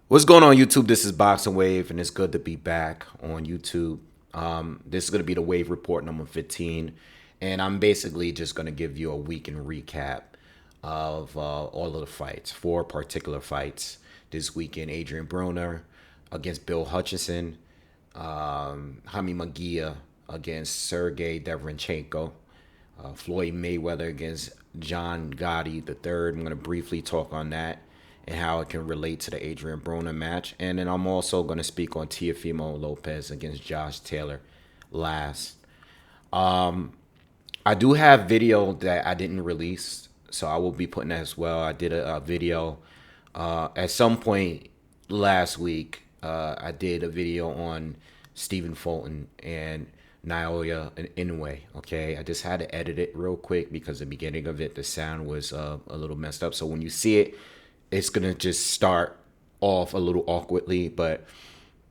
What's going on, YouTube? This is Boxingwave, and it's good to be back on YouTube. This is going to be the Wave Report number 15, and I'm basically just going to give you a weekend recap of all of the fights. Four particular fights this weekend: Adrian Broner against Bill Hutchinson, Jaime Munguia against Sergiy Deverenchenko, Floyd Mayweather against John Gotti the third. I'm going to briefly talk on that and how it can relate to the Adrian Broner match. And then I'm also going to speak on Teofimo Lopez against Josh Taylor last. I do have video that I didn't release, so I will be putting that as well. I did a video at some point last week. I did a video on Stephen Fulton and Naoya and Inoue. Okay, I just had to edit it real quick because the beginning of it, the sound was a little messed up. So when you see it, it's gonna just start off a little awkwardly, but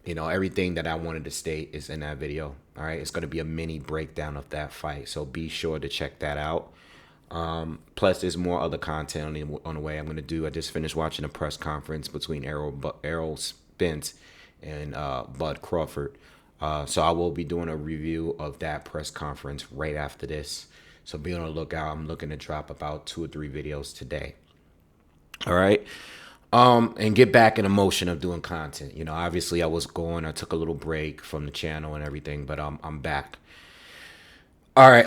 everything that I wanted to state is in that video. All right, it's gonna be a mini breakdown of that fight, so be sure to check that out. Plus, there's more other content on the way. I just finished watching a press conference between Errol Spence and Bud Crawford. So I will be doing a review of that press conference right after this. So be on the lookout. I'm looking to drop about 2 or 3 videos today. All right. And get back in the motion of doing content. Obviously I took a little break from the channel and everything, but I'm back. All right.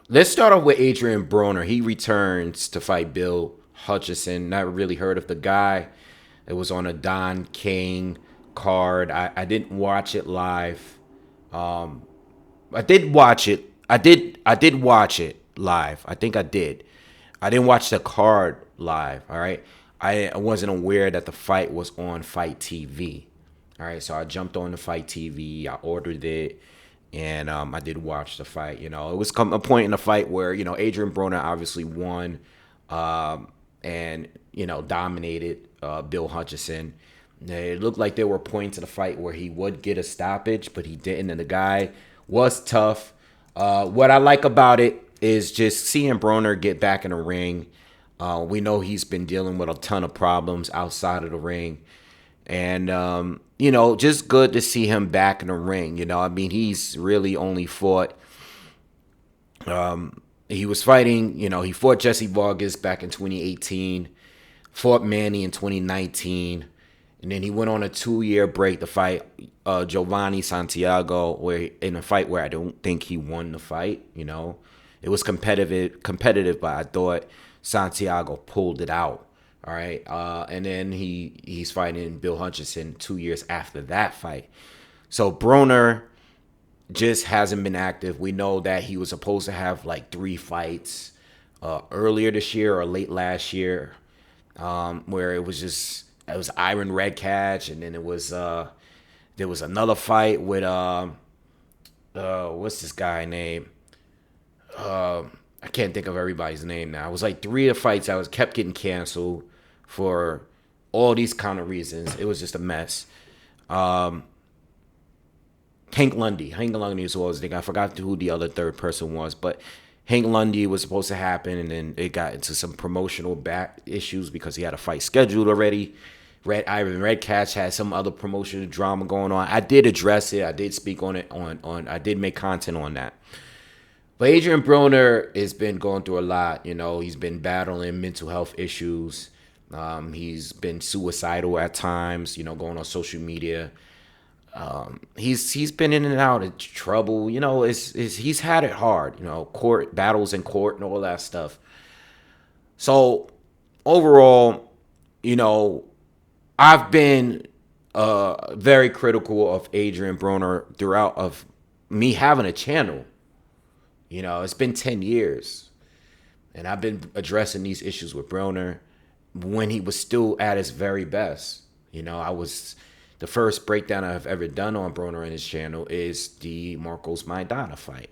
Let's start off with Adrian Broner. He returns to fight Bill Hutchinson. Not really heard of the guy. It was on a Don King card. I didn't watch it live. I did watch it. I did watch it live. I think I did. I didn't watch the card live. All right. I wasn't aware that the fight was on Fight TV. All right. So I jumped on the Fight TV. I ordered it. And I did watch the fight. It was a point in the fight where, Adrian Broner obviously won and, dominated Bill Hutchinson. It looked like there were points in the fight where he would get a stoppage, but he didn't. And the guy was tough. What I like about it is just seeing Broner get back in the ring. We know he's been dealing with a ton of problems outside of the ring. And, just good to see him back in the ring. He's really only fought. He was fighting, he fought Jesse Vargas back in 2018, fought Manny in 2019. And then he went on a 2-year break to fight Giovanni Santiago, in a fight where I don't think he won the fight. It was competitive, but I thought Santiago pulled it out. All right. And then he's fighting Bill Hutchinson 2 years after that fight. So Broner just hasn't been active. We know that he was supposed to have like 3 fights earlier this year or late last year, where it was Iron Redcatch, and then there was another fight with what's this guy name? I can't think of everybody's name now. It was like 3 of the fights that kept getting canceled for all these kind of reasons. It was just a mess. Hank Lundy as well as I forgot who the other third person was, but Hank Lundy was supposed to happen, and then it got into some promotional back issues because he had a fight scheduled already. Iron Redcatch had some other promotional drama going on. I did address it. I did speak on it I did make content on that. But Adrian Broner has been going through a lot. He's been battling mental health issues. He's been suicidal at times, going on social media. He's been in and out of trouble. He's had it hard, court battles in court and all that stuff. So overall, I've been very critical of Adrian Broner throughout of me having a channel. It's been 10 years, and I've been addressing these issues with Broner when he was still at his very best. The first breakdown I've ever done on Broner in his channel is the Marcos Maidana fight,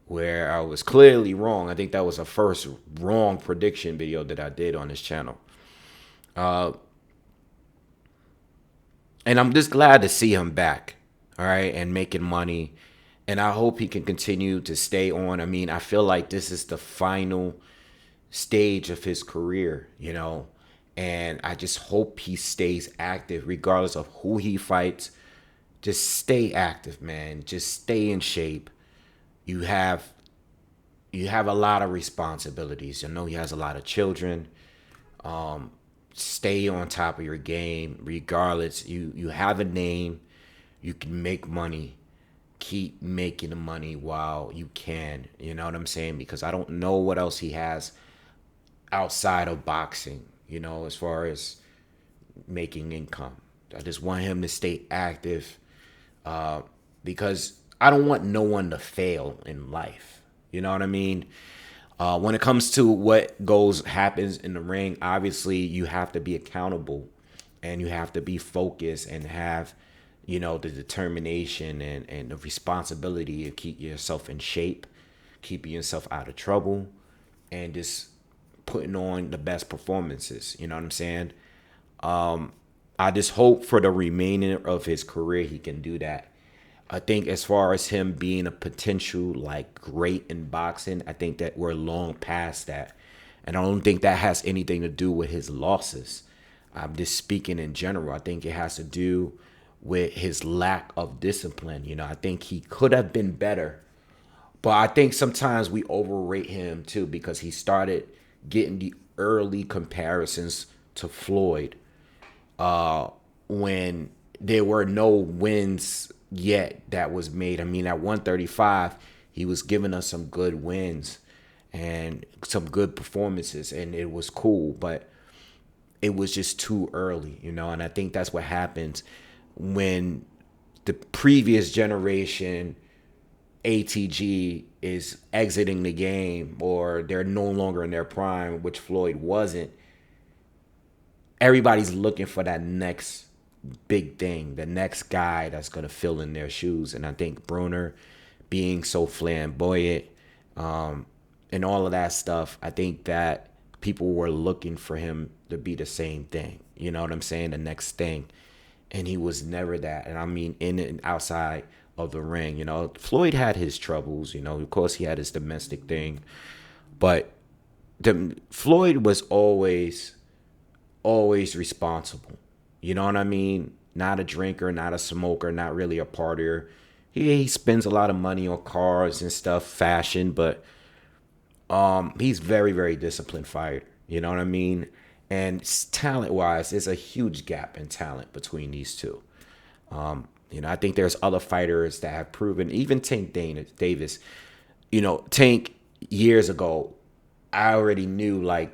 where I was clearly wrong. I think that was the first wrong prediction video that I did on his channel. And I'm just glad to see him back, all right, and making money. And I hope he can continue to stay on. I feel like this is the final stage of his career, And I just hope he stays active regardless of who he fights. Just stay active, man. Just stay in shape. You have a lot of responsibilities. I know he has a lot of children. Stay on top of your game regardless. You have a name. You can make money. Keep making the money while you can. You know what I'm saying? Because I don't know what else he has outside of boxing, as far as making income. I just want him to stay active, because I don't want no one to fail in life. You know what I mean? When it comes to what happens in the ring, obviously you have to be accountable and you have to be focused and have, the determination and the responsibility to keep yourself in shape, keeping yourself out of trouble, and just putting on the best performances. You know what I'm saying? I just hope for the remainder of his career he can do that. I think as far as him being a potential like great in boxing, I think that we're long past that. And I don't think that has anything to do with his losses. I'm just speaking in general. I think it has to do with his lack of discipline. I think he could have been better. But I think sometimes we overrate him too, because he started getting the early comparisons to Floyd, when there were no wins yet that was made. I mean, at 135, he was giving us some good wins and some good performances, and it was cool, but it was just too early, and I think that's what happens when the previous generation ATG is exiting the game, or they're no longer in their prime, which Floyd wasn't. Everybody's looking for that next big thing, the next guy that's going to fill in their shoes. And I think Broner being so flamboyant, and all of that stuff, I think that people were looking for him to be the same thing. You know what I'm saying? The next thing. And he was never that. And I mean, in and outside of the ring, Floyd had his troubles, of course he had his domestic thing, but Floyd was always responsible. You know what I mean? Not a drinker, not a smoker, not really a partier. He spends a lot of money on cars and stuff, fashion, but he's very, very disciplined fighter. You know what I mean? And talent-wise, there's a huge gap in talent between these two. I think there's other fighters that have proven, even Tank Davis. Tank, years ago, I already knew, like,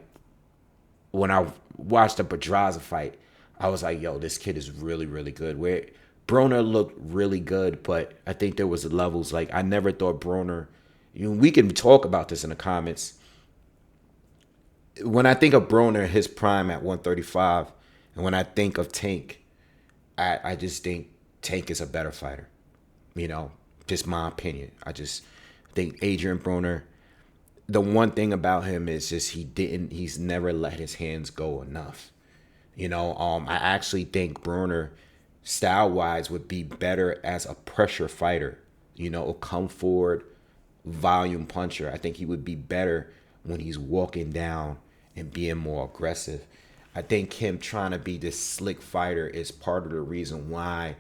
when I watched the Pedraza fight, I was like, yo, this kid is really, really good. Where Broner looked really good, but I think there was levels. Like, I never thought Broner, we can talk about this in the comments. When I think of Broner, his prime at 135, and when I think of Tank, I just think Tank is a better fighter. Just my opinion. I just think Adrian Broner, the one thing about him is just he's never let his hands go enough. I actually think Broner, style-wise, would be better as a pressure fighter. A come forward, volume puncher. I think he would be better when he's walking down and being more aggressive. I think him trying to be this slick fighter is part of the reason why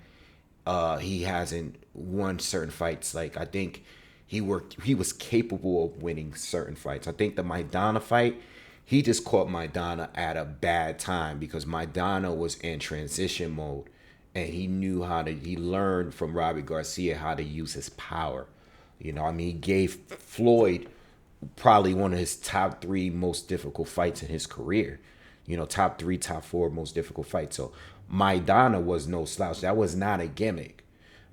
he hasn't won certain fights. Like, I think he was capable of winning certain fights. I think the Maidana fight, he just caught Maidana at a bad time, because Maidana was in transition mode, and he learned from Robbie Garcia how to use his power. He gave Floyd probably one of his top 3 most difficult fights in his career. Top 3, top 4 most difficult fights. So Maidana was no slouch. That was not a gimmick.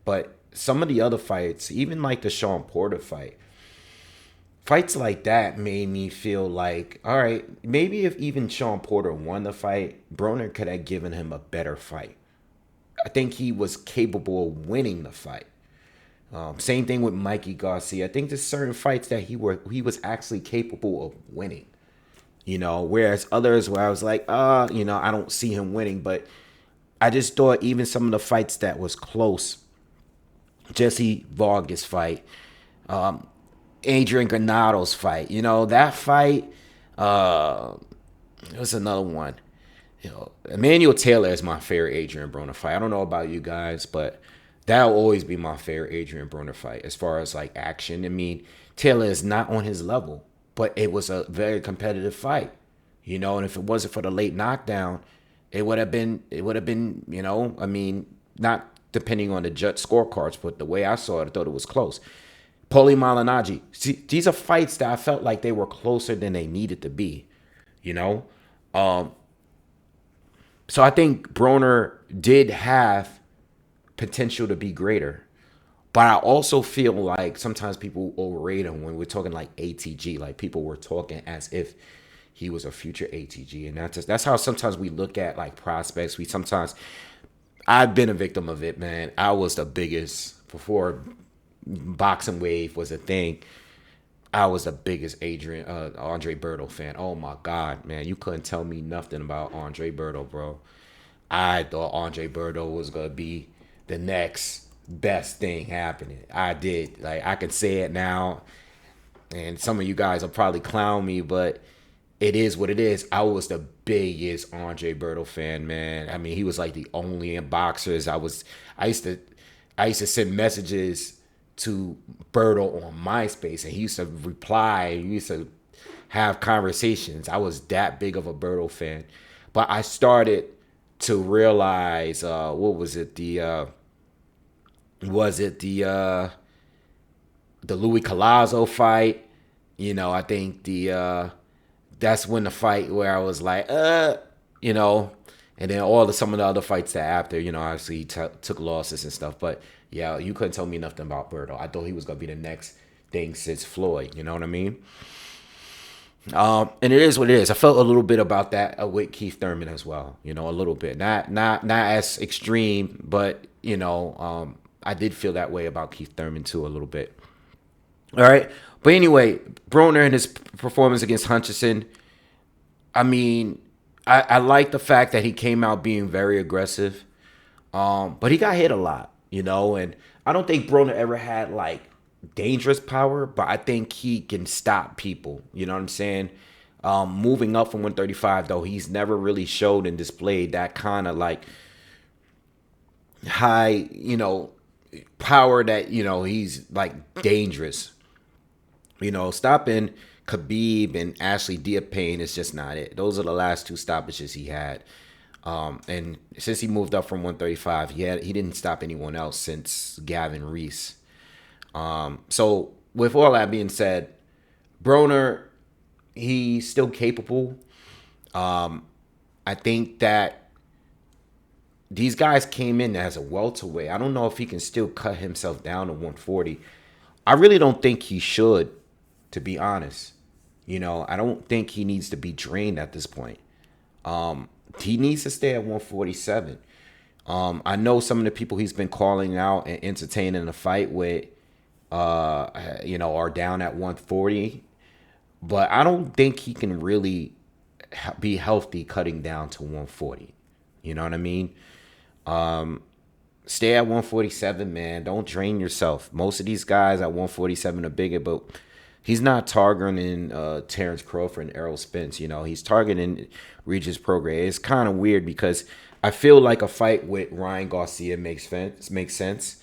But some of the other fights, even like the Sean Porter fights like that made me feel like, all right, maybe if even Sean Porter won the fight, Broner could have given him a better fight. I think he was capable of winning the fight. Same thing with Mikey Garcia. I think there's certain fights that he was actually capable of winning. Whereas others where I was like, I don't see him winning. But I just thought even some of the fights that was close, Jesse Vargas fight, Adrian Granado's fight, that fight, it was another one. Emmanuel Taylor is my favorite Adrian Broner fight. I don't know about you guys, but that'll always be my favorite Adrian Broner fight as far as like action. I mean, Taylor is not on his level, but it was a very competitive fight, and if it wasn't for the late knockdown, it would have been, I mean, not depending on the judge scorecards, but the way I saw it, I thought it was close. Poli Malignaggi. See, these are fights that I felt like they were closer than they needed to be, you know? Um, so I think Broner did have potential to be greater. But I also feel like sometimes people overrate him when we're talking like ATG. Like people were talking as if he was a future ATG. And that's how sometimes we look at like prospects. I've been a victim of it, man. I was the biggest, before Boxingwave was a thing, I was the biggest Andre Berto fan. Oh my God, man. You couldn't tell me nothing about Andre Berto, bro. I thought Andre Berto was going to be the next best thing happening. I did. Like, I can say it now, and some of you guys will probably clown me, but it is what it is. I was the biggest Andre Berto fan, man. I mean, he was like the only in boxers. I used to send messages to Berto on MySpace, and he used to reply. He used to have conversations. I was that big of a Berto fan. But I started to realize, what was it? The Louis Collazo fight? I think that's when the fight where I was like, and then some of the other fights that after, obviously he took losses and stuff. But yeah, you couldn't tell me nothing about Berto. I thought he was gonna be the next thing since Floyd. You know what I mean? And it is what it is. I felt a little bit about that with Keith Thurman as well. A little bit, not as extreme, but I did feel that way about Keith Thurman too a little bit. All right, but anyway, Broner and his performance against Hutchinson. I mean, I like the fact that he came out being very aggressive, but he got hit a lot, and I don't think Broner ever had like dangerous power, but I think he can stop people. You know what I'm saying? Moving up from 135, though, he's never really showed and displayed that kind of like high, power that, he's like dangerous. Stopping Khabib and Ashley Diapane is just not it. Those are the last two stoppages he had. And since he moved up from 135, he didn't stop anyone else since Gavin Reese. So with all that being said, Broner, he's still capable. I think that these guys came in as a welterweight. I don't know if he can still cut himself down to 140. I really don't think he should, to be honest. I don't think he needs to be drained at this point. He needs to stay at 147. I know some of the people he's been calling out and entertaining a fight with, are down at 140. But I don't think he can really be healthy cutting down to 140. You know what I mean? Stay at 147, man. Don't drain yourself. Most of these guys at 147 are bigger, but he's not targeting Terrence Crawford and Errol Spence. He's targeting Regis Prograis. It's kind of weird because I feel like a fight with Ryan Garcia makes sense.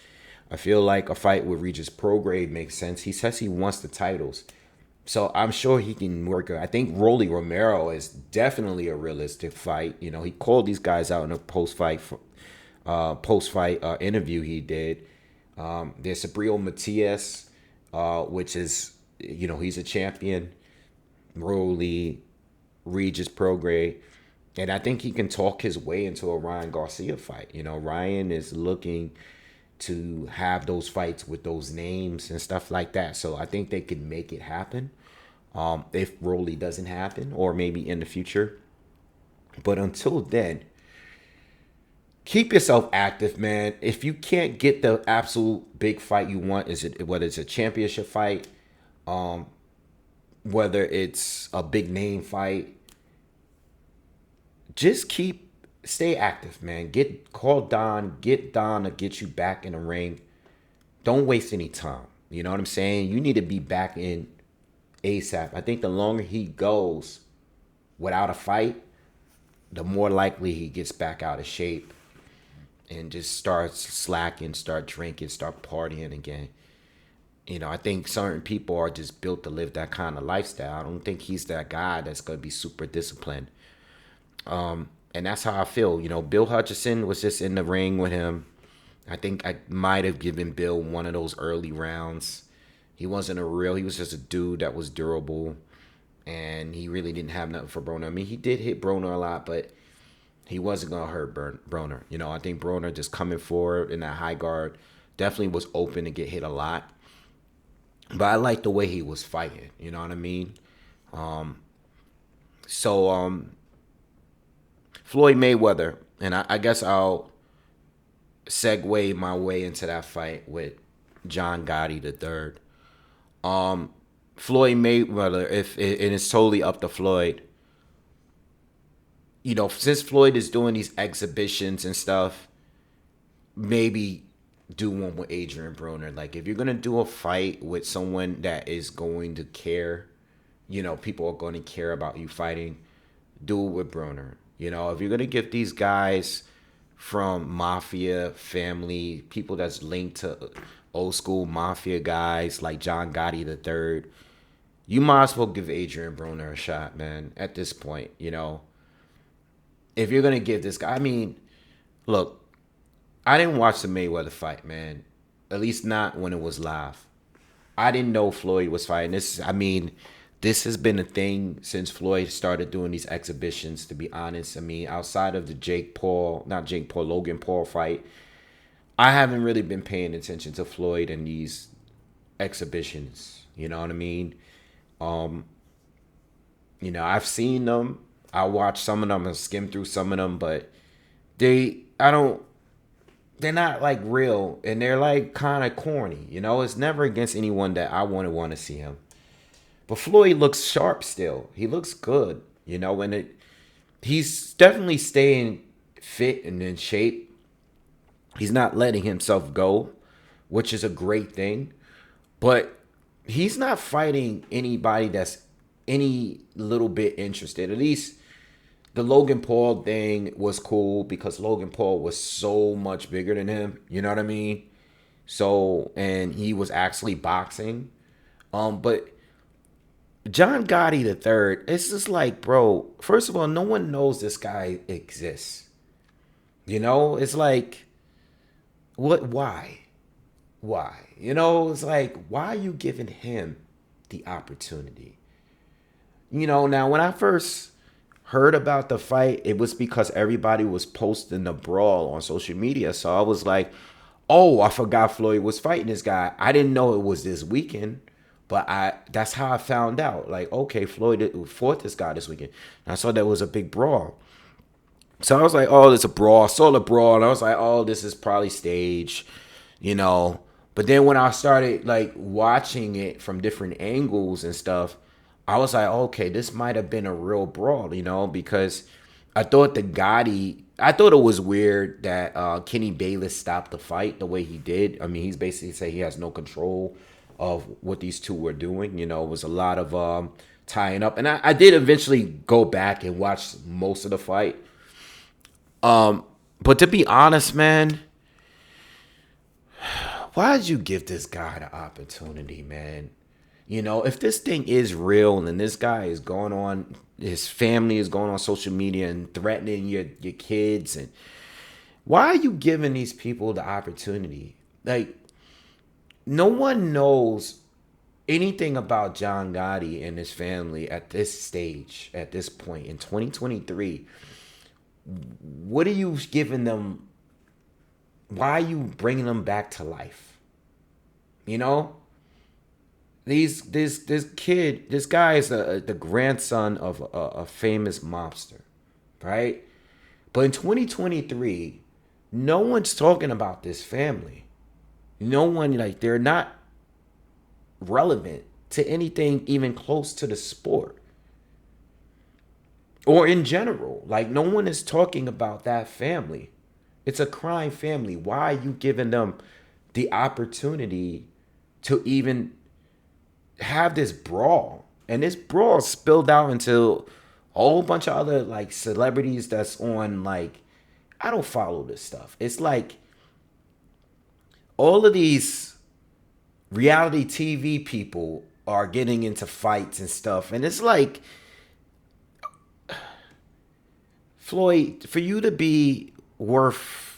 I feel like a fight with Regis Prograis makes sense. He says he wants the titles, so I'm sure he can work it. I think Rolly Romero is definitely a realistic fight. He called these guys out in a post-fight interview he did. There's Sabriel Matias, which is, he's a champion. Rolly, Regis Prograis. And I think he can talk his way into a Ryan Garcia fight. Ryan is looking to have those fights with those names and stuff like that. So I think they could make it happen if Rolly doesn't happen, or maybe in the future. But until then, keep yourself active, man. If you can't get the absolute big fight you want, whether it's a championship fight, whether it's a big name fight, just stay active, man. Get Don to get you back in the ring. Don't waste any time. You know what I'm saying? You need to be back in ASAP. I think the longer he goes without a fight, the more likely he gets back out of shape and just starts slacking, start drinking, start partying again. I think certain people are just built to live that kind of lifestyle. I don't think he's that guy that's going to be super disciplined. And that's how I feel. Bill Hutchinson was just in the ring with him. I think I might have given Bill one of those early rounds. He wasn't he was just a dude that was durable. And he really didn't have nothing for Broner. I mean, he did hit Broner a lot, but he wasn't going to hurt Broner. I think Broner just coming forward in that high guard definitely was open to get hit a lot. But I like the way he was fighting. You know what I mean? So Floyd Mayweather, and I guess I'll segue my way into that fight with John Gotti III. Floyd Mayweather, if and it's totally up to Floyd. Since Floyd is doing these exhibitions and stuff, maybe do one with Adrian Broner. Like, if you're gonna do a fight with someone that is going to care, people are going to care about you fighting, do it with Broner. If you're gonna give these guys from mafia family, people that's linked to old school mafia guys like John Gotti III, you might as well give Adrian Broner a shot, man. At this point, if you're gonna give this guy, I mean, look, I didn't watch the Mayweather fight, man. At least not when it was live. I didn't know Floyd was fighting. This has been a thing since Floyd started doing these exhibitions, to be honest. I mean, outside of the Logan Paul fight, I haven't really been paying attention to Floyd and these exhibitions. You know what I mean? I've seen them. I watched some of them and skimmed through some of them, but they're not like real, and they're like kind of corny. It's never against anyone that I want to see him. But Floyd looks sharp still. He looks good, and he's definitely staying fit and in shape. He's not letting himself go, which is a great thing. But he's not fighting anybody that's any little bit interested. At least the Logan Paul thing was cool because Logan Paul was so much bigger than him. You know what I mean? So, and he was actually boxing. But John Gotti III, it's just like, bro, first of all, no one knows this guy exists. It's like, why? It's like, why are you giving him the opportunity? Now when I first heard about the fight, it was because everybody was posting the brawl on social media. So I was like, oh, I forgot Floyd was fighting this guy. I didn't know it was this weekend. But that's how I found out. Like, okay, Floyd fought this guy this weekend. And I saw there was a big brawl. So I was like, oh, there's a brawl. I saw the brawl, and I was like, oh, this is probably staged, But then when I started, like, watching it from different angles and stuff, I was like, okay, this might have been a real brawl, because I thought I thought it was weird that Kenny Bayless stopped the fight the way he did. I mean, he's basically saying he has no control of what these two were doing. It was a lot of tying up. And I did eventually go back and watch most of the fight. But to be honest, man, why did you give this guy the opportunity, man? If this thing is real and this guy is going on, his family is going on social media and threatening your kids, and why are you giving these people the opportunity? Like, no one knows anything about John Gotti and his family at this stage, at this point in 2023. What are you giving them? Why are you bringing them back to life? This guy is the grandson of a famous mobster, right? But in 2023, no one's talking about this family. No one, like, they're not relevant to anything even close to the sport. Or in general. Like, no one is talking about that family. It's a crime family. Why are you giving them the opportunity to even have this brawl? And this brawl spilled out into a whole bunch of other like celebrities that's on like, I don't follow this stuff. It's like all of these reality TV people are getting into fights and stuff, and it's like, Floyd, for you to be worth,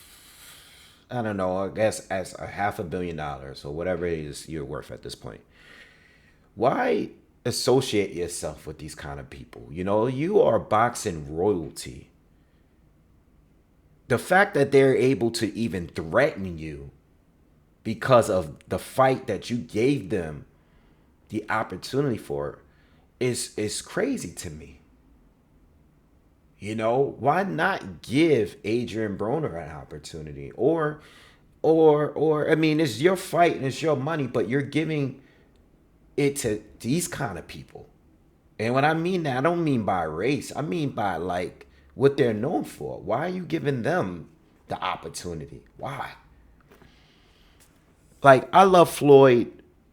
I don't know, I guess as a $500 million or whatever it is you're worth at this point, why associate yourself with these kind of people? You know, you are boxing royalty. The fact that they're able to even threaten you because of the fight that you gave them the opportunity for is crazy to me. You know, why not give Adrian Broner an opportunity? Or I mean, it's your fight and it's your money, but you're giving it to these kind of people. And when I mean that, I don't mean by race. I mean by like what they're known for. Why are you giving them the opportunity? Why? Like, I love Floyd.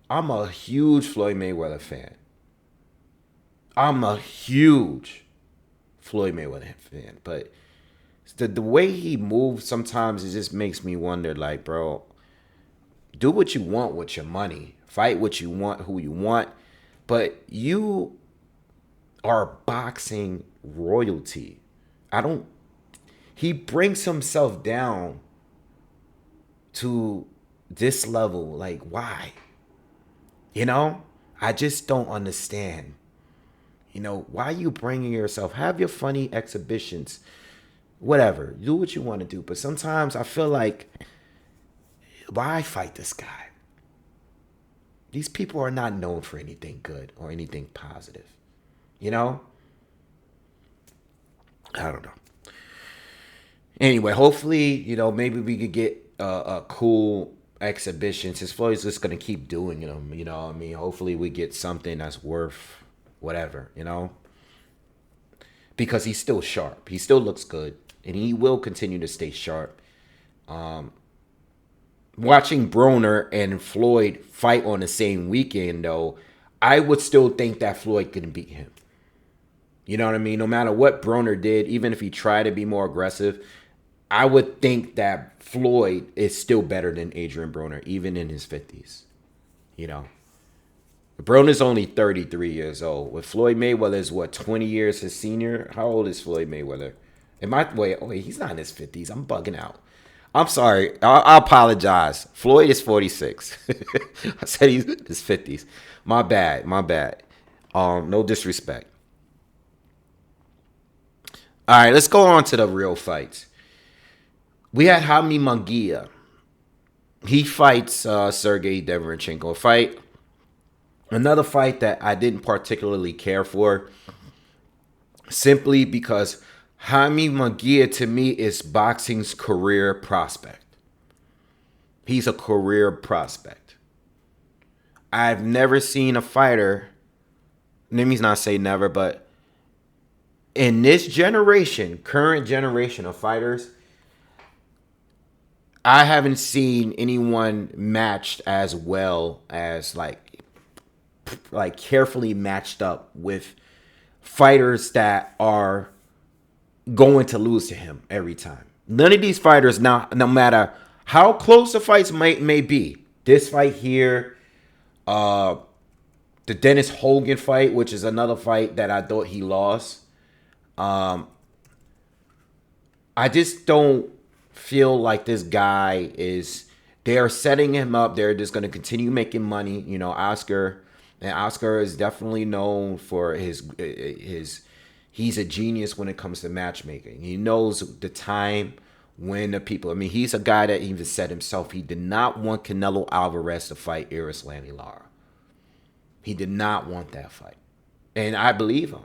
I'm a huge Floyd Mayweather fan. I'm a huge Floyd Mayweather fan. But the way he moves sometimes, it just makes me wonder, like, bro, do what you want with your money. Fight what you want, who you want. But you are boxing royalty. He brings himself down to this level. Like, why? You know? I just don't understand. You know, why are you bringing yourself? Have your funny exhibitions. Whatever. Do what you want to do. But sometimes I feel like, why fight this guy? These people are not known for anything good or anything positive. You know? I don't know. Anyway, hopefully, you know, maybe we could get a cool exhibition. Since Floyd's just going to keep doing them, you know what I mean? Hopefully we get something that's worth whatever, you know? Because he's still sharp. He still looks good. And he will continue to stay sharp. Watching Broner and Floyd fight on the same weekend, though, I would still think that Floyd couldn't beat him. You know what I mean? No matter what Broner did, even if he tried to be more aggressive, I would think that Floyd is still better than Adrian Broner, even in his 50s. You know? Broner's only 33 years old. With Floyd Mayweather is, what, 20 years his senior? How old is Floyd Mayweather? Wait, he's not in his 50s. I'm bugging out. I'm sorry. I apologize. Floyd is 46. I said he's in his 50s. My bad. No disrespect. All right, let's go on to the real fights. We had Jaime Munguia. He fights Sergiy Deverenchenko. Another fight that I didn't particularly care for, simply because Jaime Munguia, to me, is boxing's career prospect. He's a career prospect. I've never seen a fighter, let me not say never, but in this generation, current generation of fighters, I haven't seen anyone matched as well as like carefully matched up with fighters that are going to lose to him every time. None of these fighters, now, no matter how close the fights may be, this fight here, the Dennis Hogan fight, which is another fight that I thought he lost. I just don't feel like this guy is, they're setting him up. They're just going to continue making money. You know, Oscar is definitely known for his, he's a genius when it comes to matchmaking. He knows the time when the people, I mean, he's a guy that even said himself, he did not want Canelo Alvarez to fight Erislandy Lara. He did not want that fight. And I believe him.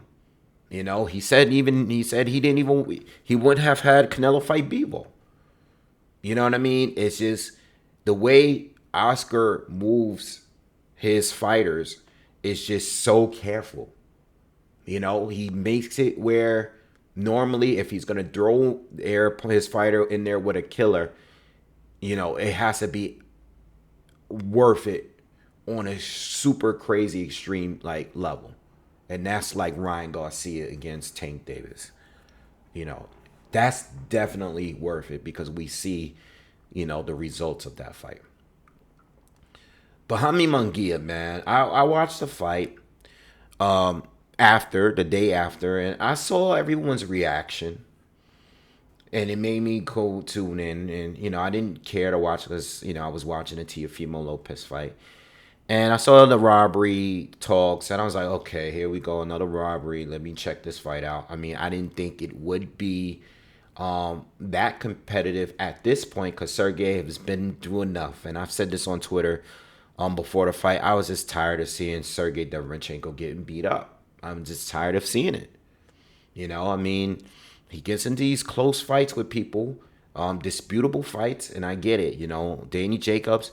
You know, he said he wouldn't have had Canelo fight Bivol. You know what I mean? It's just the way Oscar moves his fighters is just so careful. You know, he makes it where normally if he's going to throw his fighter in there with a killer, you know, it has to be worth it on a super crazy extreme like level. and that's like Ryan Garcia against Tank Davis. You know, that's definitely worth it because we see, the results of that fight. But Hami Munguia, man, I watched the fight after the day after, and I saw everyone's reaction, and it made me go tune in. And I didn't care to watch because I was watching the Teofimo Lopez fight, and I saw the robbery talks, and I was like, okay, here we go, another robbery. Let me check this fight out. I mean, I didn't think it would be that competitive at this point because Sergiy has been through enough. And I've said this on Twitter before the fight. I was just tired of seeing Sergiy Derevyanchenko getting beat up. I'm just tired of seeing it. I mean, he gets into these close fights with people, disputable fights, and I get it. Danny Jacobs,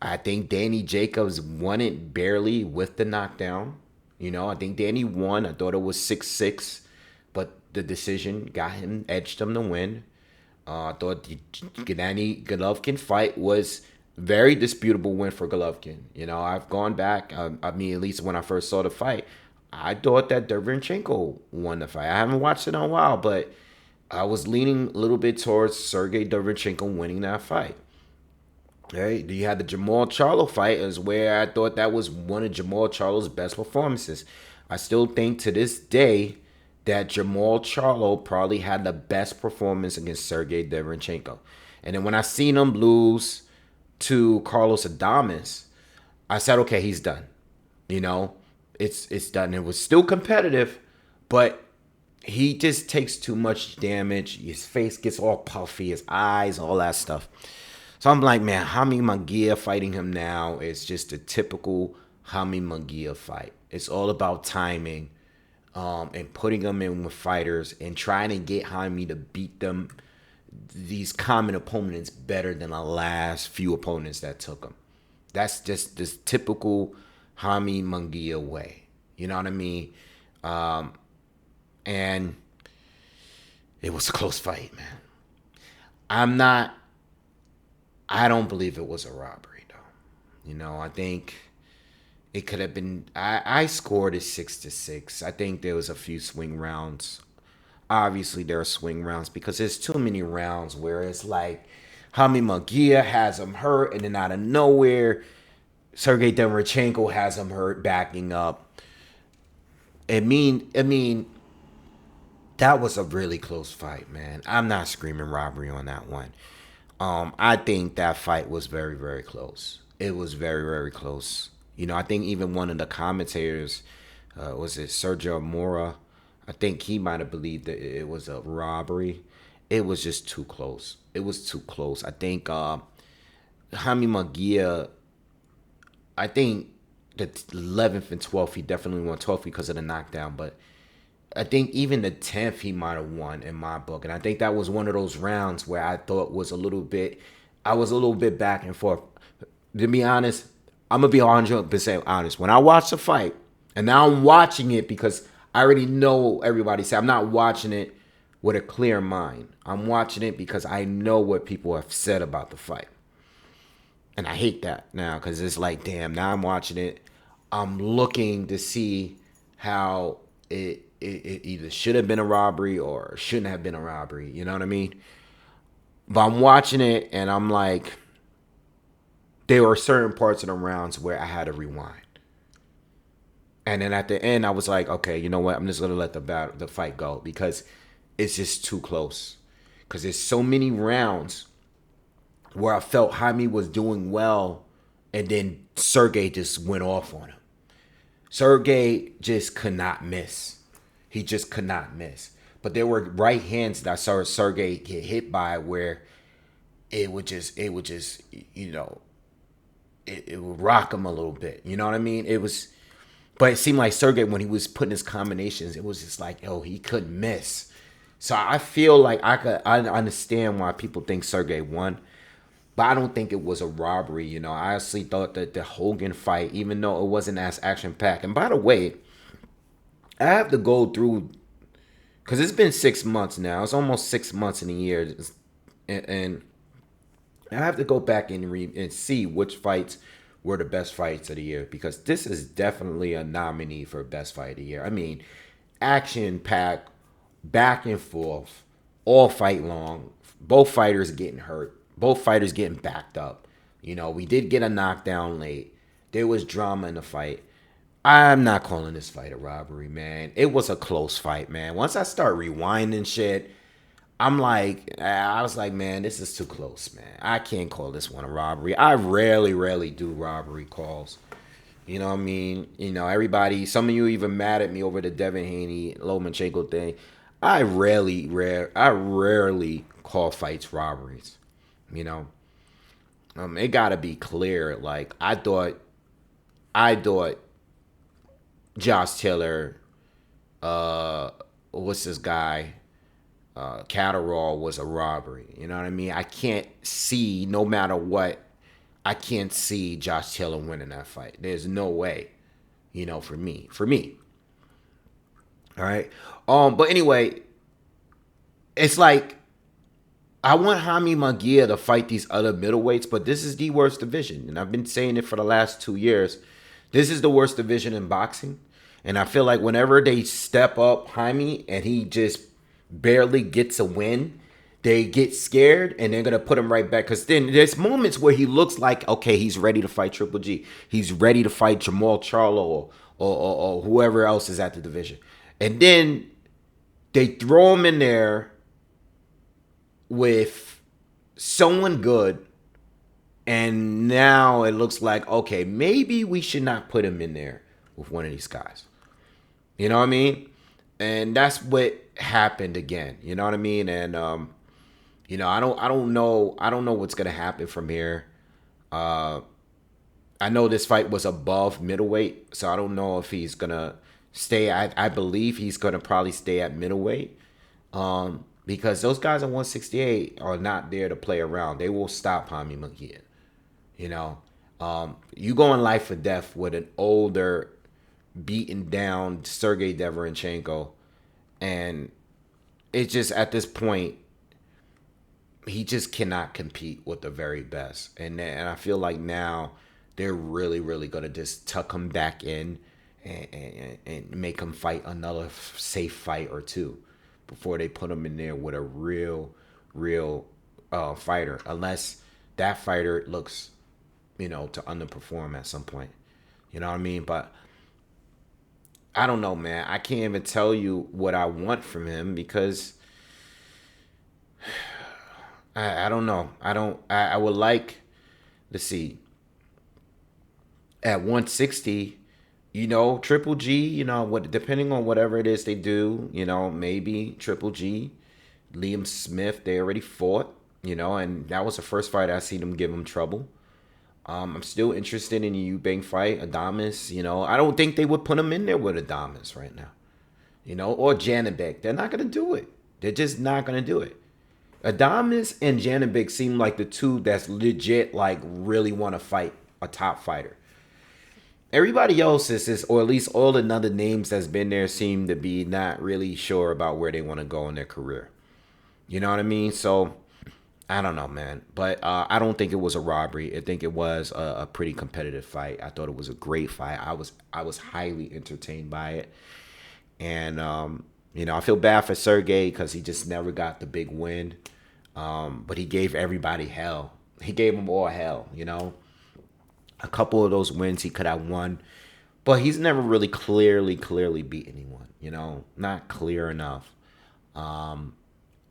I think Danny Jacobs won it barely with the knockdown. I think Danny won. I thought it was 6-6, but the decision got him, edged him to win. I thought the Gennady Golovkin fight was very disputable win for Golovkin. I've gone back. I mean, at least when I first saw the fight, I thought that Derevyanchenko won the fight. I haven't watched it in a while, but I was leaning a little bit towards Sergiy Derevyanchenko winning that fight. Right? You had the Jamal Charlo fight, is where I thought that was one of Jamal Charlo's best performances. I still think to this day that Jamal Charlo probably had the best performance against Sergiy Derevyanchenko. And then when I seen him lose to Carlos Adames, I said, okay, he's done. It's done. It was still competitive, but he just takes too much damage. His face gets all puffy, his eyes, all that stuff. So I'm like, man, Hami Munguia fighting him now is just a typical Hami Munguia fight. It's all about timing and putting them in with fighters and trying to get Hami to beat them, these common opponents, better than the last few opponents that took him. That's just this typical Hami Munguia way. You know what I mean? And it was a close fight, man. I don't believe it was a robbery, though. I think it could have been. I scored it 6-6. I think there was a few swing rounds. Obviously, there are swing rounds because there's too many rounds where it's like Hami Munguia has him hurt, and then out of nowhere, Sergiy Derevyanchenko has him hurt, backing up. I mean, that was a really close fight, man. I'm not screaming robbery on that one. I think that fight was very, very close. It was very, very close. I think even one of the commentators, was it Sergio Mora? I think he might have believed that it was a robbery. It was just too close. It was too close. I think Hami Munguia, I think the 11th and 12th, he definitely won 12th because of the knockdown. But I think even the 10th, he might have won in my book. And I think that was one of those rounds where I thought was I was a little bit back and forth. To be honest, I'm going to be 100% honest. When I watched the fight, and now I'm watching it because I already know everybody said, I'm not watching it with a clear mind. I'm watching it because I know what people have said about the fight. And I hate that now because it's like, damn, now I'm watching it. I'm looking to see how it either should have been a robbery or shouldn't have been a robbery. You know what I mean? But I'm watching it and I'm like, there were certain parts of the rounds where I had to rewind. And then at the end, I was like, okay, you know what? I'm just going to let the fight go because it's just too close. Because there's so many rounds where I felt Jaime was doing well and then Sergiy just went off on him. Sergiy just could not miss. He just could not miss. But there were right hands that I saw Sergiy get hit by where it would just, it would rock him a little bit. You know what I mean? But it seemed like Sergiy, when he was putting his combinations, it was just like, he couldn't miss. So I feel like I understand why people think Sergiy won, but I don't think it was a robbery. I honestly thought that the Hogan fight, even though it wasn't as action-packed, and by the way, I have to go through, because it's been 6 months now. It's almost 6 months in a year, and I have to go back and see which fights were the best fights of the year, because this is definitely a nominee for best fight of the year. I mean, action packed, back and forth, all fight long. Both fighters getting hurt. Both fighters getting backed up. You know, we did get a knockdown late. There was drama in the fight. I'm not calling this fight a robbery, man. It was a close fight, man. Once I start rewinding shit, I was like, man, this is too close, man. I can't call this one a robbery. I rarely do robbery calls. You know what I mean? You know, everybody, some of you even mad at me over the Devin Haney, Lomachenko thing. I rarely call fights robberies. You know, it gotta be clear. Like, I thought Josh Taylor, what's this guy? Catterall was a robbery. You know what I mean? I can't see, no matter what, I can't see Josh Taylor winning that fight. There's no way, you know, for me. All right. But anyway, it's like, I want Jaime Munguia to fight these other middleweights, but this is the worst division. And I've been saying it for the last 2 years. This is the worst division in boxing. And I feel like whenever they step up Jaime and he just barely gets a win, they get scared and they're going to put him right back. Because then there's moments where he looks like, okay, he's ready to fight Triple G. He's ready to fight Jamal Charlo or whoever else is at the division. And then they throw him in there with someone good. And now it looks like, okay, maybe we should not put him in there with one of these guys. You know what I mean? And that's what happened again. You know what I mean? And you know, I don't know what's gonna happen from here. I know this fight was above middleweight, so I don't know if he's gonna stay. I believe he's gonna probably stay at middleweight. Because those guys at 168 are not there to play around. They will stop Jaime Munguia. You know, you go in life or death with an older, beaten down Sergiy Deverenchenko, and it's just at this point he just cannot compete with the very best. And I feel like now they're really gonna just tuck him back in and make him fight another safe fight or two before they put him in there with a real fighter, unless that fighter looks, you know, to underperform at some point. You know what I mean? But I don't know, man. I can't even tell you what I want from him because I don't know. I would like, let's see, at 160, you know, Triple G, you know, what, depending on whatever it is they do, you know, maybe Triple G, Liam Smith, they already fought, you know, and that was the first fight I seen them give him trouble. I'm still interested in the Eubank fight, Adames, you know. I don't think they would put him in there with Adames right now, you know, or Janibek. They're not going to do it. They're just not going to do it. Adames and Janibek seem like the two that's legit, like, really want to fight a top fighter. Everybody else is, or at least all the other names that's been there, seem to be not really sure about where they want to go in their career. You know what I mean? So, I don't know, man. But I don't think it was a robbery. I think it was a pretty competitive fight. I thought it was a great fight. I was highly entertained by it. And, you know, I feel bad for Sergiy because he just never got the big win. But he gave everybody hell. He gave them all hell, you know. A couple of those wins he could have won. But he's never really clearly beat anyone, you know. Not clear enough.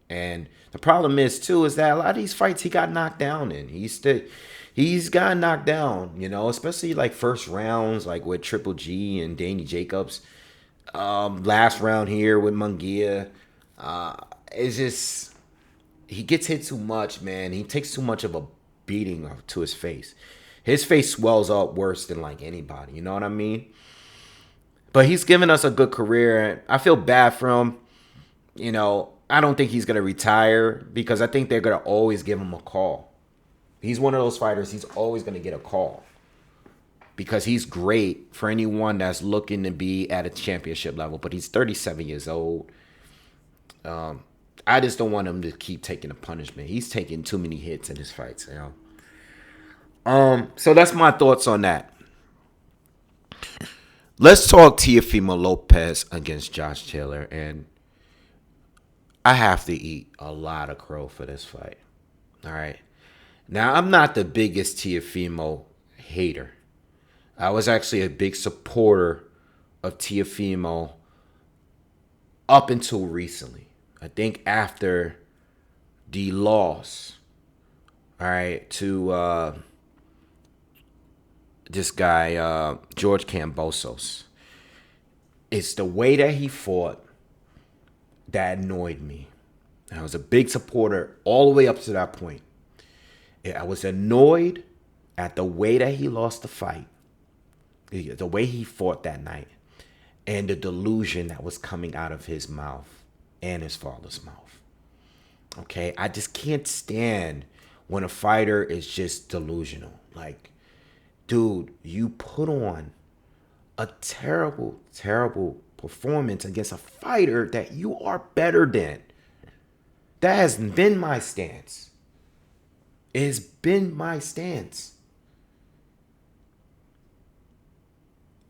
And the problem is, too, is that a lot of these fights he got knocked down in. He's got knocked down, you know, especially like first rounds, like with Triple G and Danny Jacobs. Last round here with Munguia. It's just, he gets hit too much, man. He takes too much of a beating to his face. His face swells up worse than like anybody, you know what I mean? But he's given us a good career. I feel bad for him, you know. I don't think he's going to retire because I think they're going to always give him a call. He's one of those fighters, he's always going to get a call because he's great for anyone that's looking to be at a championship level. But he's 37 years old. I just don't want him to keep taking the punishment. He's taking too many hits in his fights, you know. So that's my thoughts on that. Let's talk Teofimo Lopez against Josh Taylor, and I have to eat a lot of crow for this fight. All right. Now, I'm not the biggest Teofimo hater. I was actually a big supporter of Teofimo up until recently. I think after the loss, all right, to this guy, George Kambosos, it's the way that he fought that annoyed me. I was a big supporter all the way up to that point. I was annoyed at the way that he lost the fight, the way he fought that night, and the delusion that was coming out of his mouth and his father's mouth. Okay, I just can't stand when a fighter is just delusional. Like, dude, you put on a terrible, terrible performance against a fighter that you are better than. That has been my stance. It has been my stance.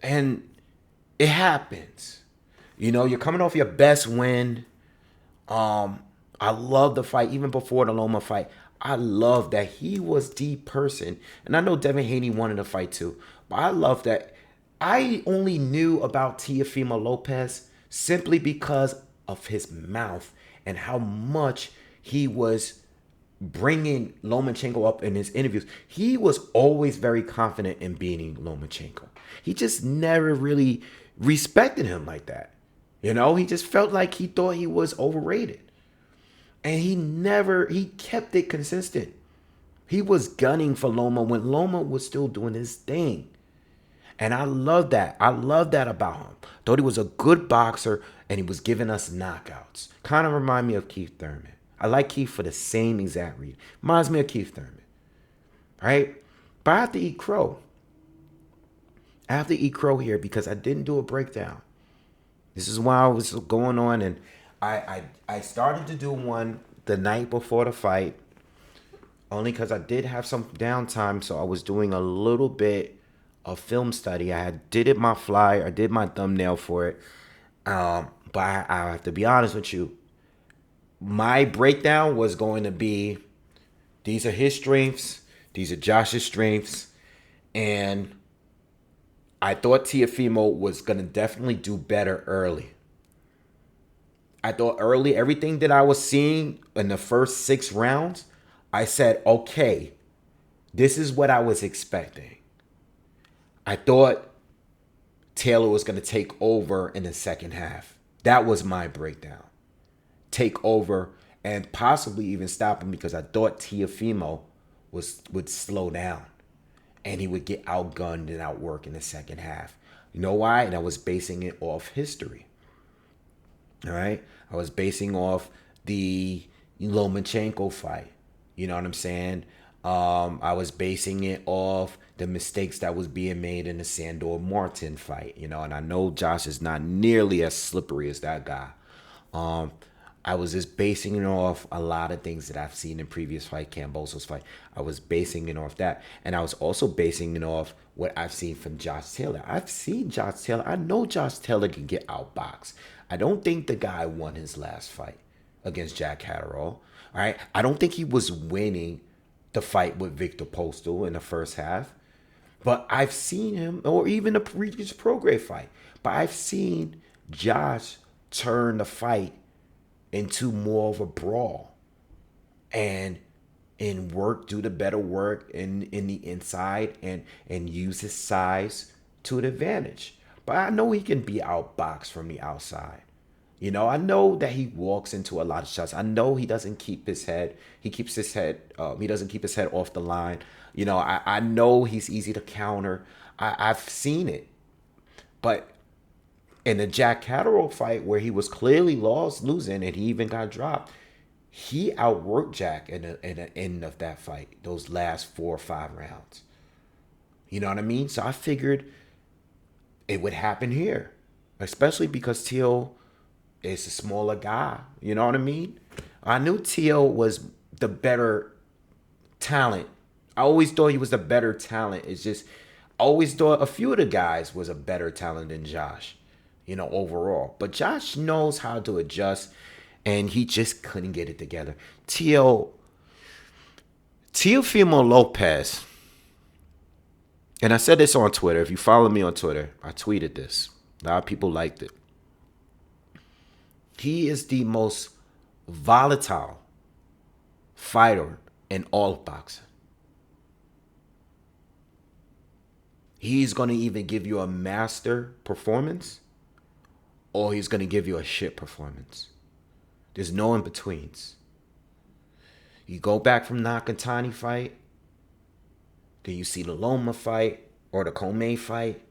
And it happens. You know, you're coming off your best win. I love the fight, even before the Loma fight. I love that he was the person. And I know Devin Haney wanted to fight too. But I love that I only knew about Teofimo Lopez simply because of his mouth and how much he was bringing Lomachenko up in his interviews. He was always very confident in beating Lomachenko. He just never really respected him like that. You know, he just felt like he thought he was overrated. And he kept it consistent. He was gunning for Loma when Loma was still doing his thing. And I love that. I love that about him. Thought he was a good boxer and he was giving us knockouts. Kind of remind me of Keith Thurman. I like Keith for the same exact reason. Reminds me of Keith Thurman. Right? But I have to eat crow. I have to eat crow here because I didn't do a breakdown. This is why I was going on, and I started to do one the night before the fight, only because I did have some downtime, so I was doing a little bit of film study. Did it my flyer, I did my thumbnail for it, but I have to be honest with you. My breakdown was going to be, these are his strengths, these are Josh's strengths, and I thought Teofimo was going to definitely do better early. I thought early, everything that I was seeing in the first 6 rounds, I said, okay, this is what I was expecting. I thought Taylor was going to take over in the second half. That was my breakdown. Take over and possibly even stop him because I thought Teofimo would slow down. And he would get outgunned and outworked in the second half. You know why? And I was basing it off history. All right? I was basing off the Lomachenko fight. You know what I'm saying? I was basing it off the mistakes that was being made in the Sandor Martin fight. You know, and I know Josh is not nearly as slippery as that guy. I was just basing it off a lot of things that I've seen in previous fight, Kambosos fight. I was basing it off that. And I was also basing it off what I've seen from Josh Taylor. I've seen Josh Taylor. I know Josh Taylor can get outboxed. I don't think the guy won his last fight against Jack Catterall. All right. I don't think he was winning the fight with Victor Postal in the first half. But I've seen him, or even the previous Prograis fight. But I've seen Josh turn the fight into more of a brawl and do the better work in the inside and use his size to an advantage. But I know he can be outboxed from the outside. You know, I know that he walks into a lot of shots. I know he doesn't keep his head. He keeps his head. He doesn't keep his head off the line. You know, I know he's easy to counter. I've seen it. But in the Jack Catterall fight, where he was clearly losing and he even got dropped, he outworked Jack in the end of that fight, those last 4 or 5 rounds. You know what I mean? So I figured it would happen here, especially because Teal is a smaller guy. You know what I mean? I knew Teal was the better talent I always thought he was the better talent. It's just, I always thought a few of the guys was a better talent than Josh, overall. But Josh knows how to adjust, and he just couldn't get it together. Teofimo Lopez, and I said this on Twitter. If you follow me on Twitter, I tweeted this. A lot of people liked it. He is the most volatile fighter in all of boxing. He's going to either give you a master performance or he's going to give you a shit performance. There's no in-betweens. You go back from Nakatani fight, then you see the Loma fight or the Comey fight.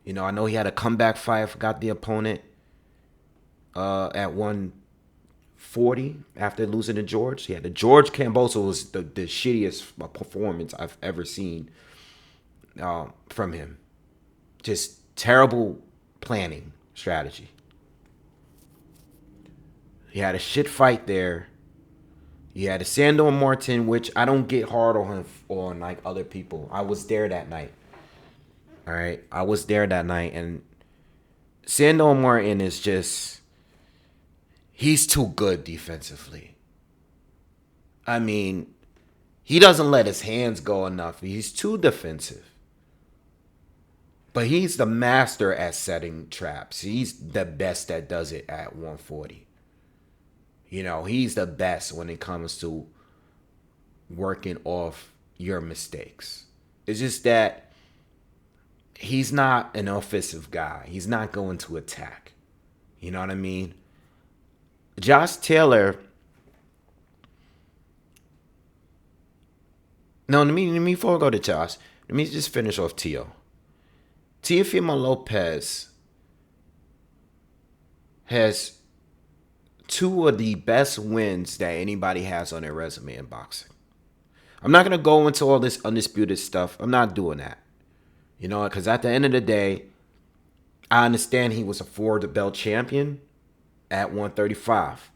I know he had a comeback fight. I forgot the opponent at 140 after losing to George. Yeah, the George Kambosos was the shittiest performance I've ever seen from him. Just terrible planning strategy. He had a shit fight there. He had a Sandor Martin, which I don't get hard on him on like other people. I was there that night. All right, I was there that night, and Sandor Martin is just, he's too good defensively. I mean, he doesn't let his hands go enough. He's too defensive. But he's the master at setting traps. He's the best that does it at 140. He's the best when it comes to working off your mistakes. It's just that he's not an offensive guy. He's not going to attack. You know what I mean? Josh Taylor. No, let me before I go to Josh, let me just finish off Teo. Teofimo Lopez has two of the best wins that anybody has on their resume in boxing. I'm not going to go into all this undisputed stuff. I'm not doing that. Because at the end of the day, I understand he was a four-belt champion at 135.